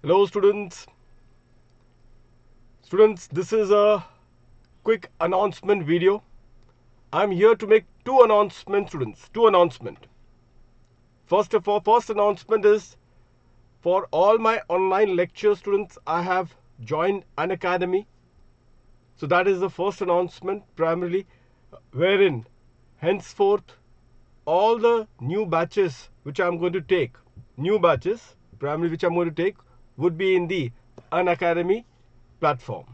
Hello students. Students, this is a quick announcement video. I'm here to make two announcements, students. Two announcements. First of all, first announcement is for all my online lecture students, I have joined Unacademy. So that is the first announcement primarily, wherein henceforth all the new batches which I'm going to take, would be in the Unacademy platform.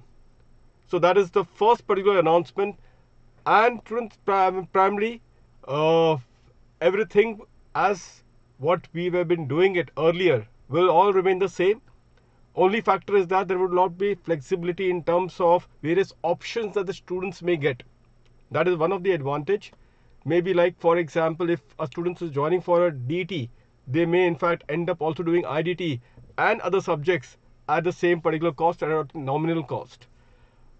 So that is the first particular announcement, and primarily everything as what we have been doing it earlier will all remain the same. Only factor is that there would not be flexibility in terms of various options that the students may get. That is one of the advantage. Maybe like for example, if a student is joining for a DT, they may in fact end up also doing IDT and other subjects at the same particular cost and at nominal cost.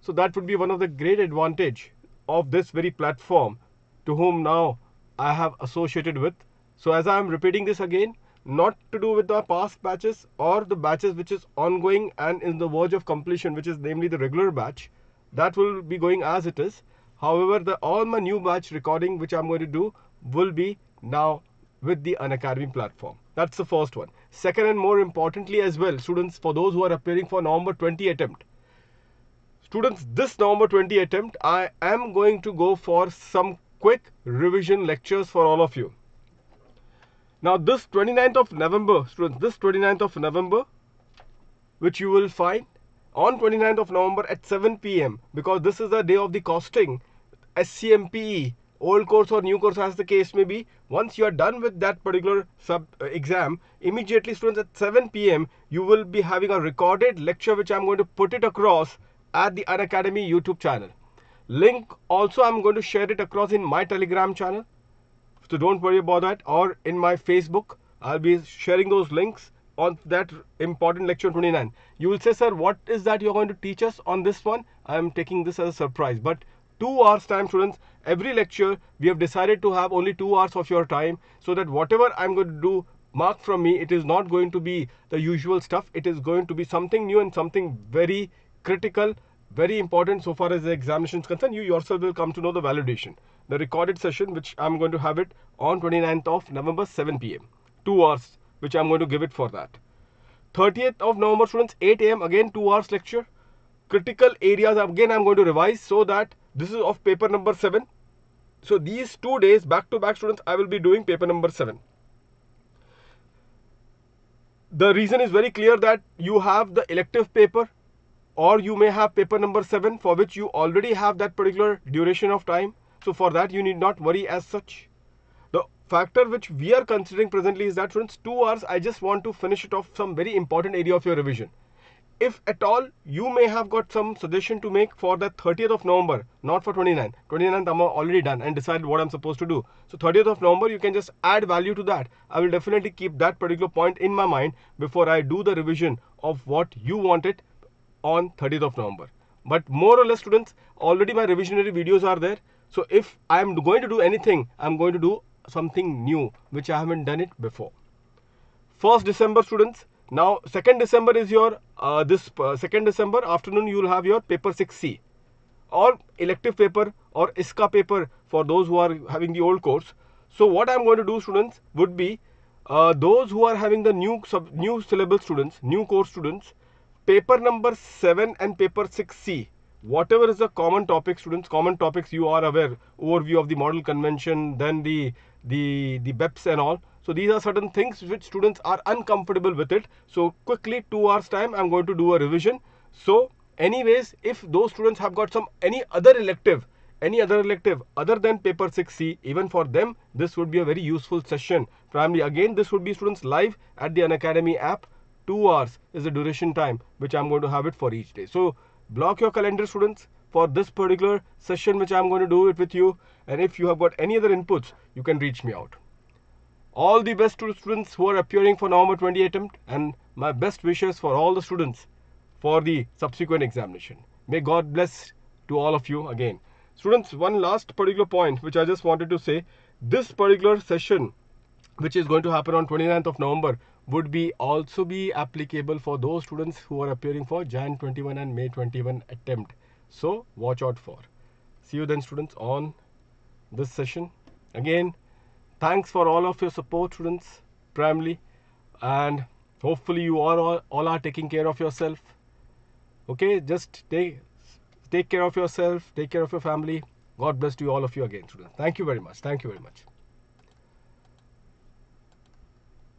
So that would be one of the great advantage of this very platform to whom now I have associated with. So as I am repeating this again, not to do with the past batches or the batches which is ongoing and in the verge of completion, which is namely the regular batch, that will be going as it is. However, all my new batch recording which I'm going to do will be now with the Unacademy platform. That's the first one. Second, and more importantly as well, students, for those who are appearing for November 20 attempt, students, this November 20 attempt, I am going to go for some quick revision lectures for all of you. Now this 29th of November, students, this 29th of November, which you will find on 29th of November at 7 p.m. because this is the day of the costing, SCMPE, old course or new course as the case may be. Once you are done with that particular exam, immediately students at 7 p.m. you will be having a recorded lecture which I'm going to put it across at the Unacademy YouTube channel. Link also I'm going to share it across in my Telegram channel. So don't worry about that, or in my Facebook. I'll be sharing those links on that important lecture 29. You will say, sir, what is that you're going to teach us on this one? I am taking this as a surprise. But 2 hours time, students, every lecture we have decided to have only 2 hours of your time, so that whatever I'm going to do, mark from me, it is not going to be the usual stuff. It is going to be something new and something very critical, very important so far as the examination is concerned. You yourself will come to know the validation. The recorded session which I'm going to have it on 29th of November 7 p.m. 2 hours which I'm going to give it for that. 30th of November, students, 8 a.m. again 2 hours lecture. Critical areas again I'm going to revise, so that this is of paper number 7. So these 2 days back to back, students, I will be doing paper number 7. The reason is very clear that you have the elective paper, or you may have paper number 7 for which you already have that particular duration of time. So for that you need not worry as such. The factor which we are considering presently is that, students, 2 hours I just want to finish it off some very important area of your revision. If at all you may have got some suggestion to make for the 30th of November, not for 29th. 29th I'm already done and decided what I'm supposed to do. So 30th of November you can just add value to that. I will definitely keep that particular point in my mind before I do the revision of what you wanted on 30th of November. But more or less, students, already my revisionary videos are there. So if I am going to do anything, I'm going to do something new which I haven't done it before. 1st December, students. Now 2nd December is your 2nd December afternoon you will have your paper 6C or elective paper or ISCA paper for those who are having the old course. So what I'm going to do, students, would be those who are having the new syllabus students, new course students, paper number 7 and paper 6C, whatever is the common topic, students, common topics you are aware, overview of the model convention, then the BEPS and all. So these are certain things which students are uncomfortable with it. So quickly 2 hours time I'm going to do a revision. So anyways, if those students have got any other elective other than paper 6C, even for them this would be a very useful session. Primarily again this would be, students, live at the Unacademy app. 2 hours is the duration time which I'm going to have it for each day. So block your calendar, students, for this particular session which I'm going to do it with you. And if you have got any other inputs, you can reach me out. All the best to students who are appearing for November 20 attempt, and my best wishes for all the students for the subsequent examination. May God bless to all of you again. Students, one last particular point which I just wanted to say. This particular session which is going to happen on 29th of November would be also be applicable for those students who are appearing for Jan 21 and May 21 attempt. So watch out for. See you then, students, on this session. Again, thanks for all of your support, students, primarily, and hopefully you all are taking care of yourself. Okay, just take care of yourself, take care of your family. God bless to you, all of you again, students. Thank you very much. Thank you very much.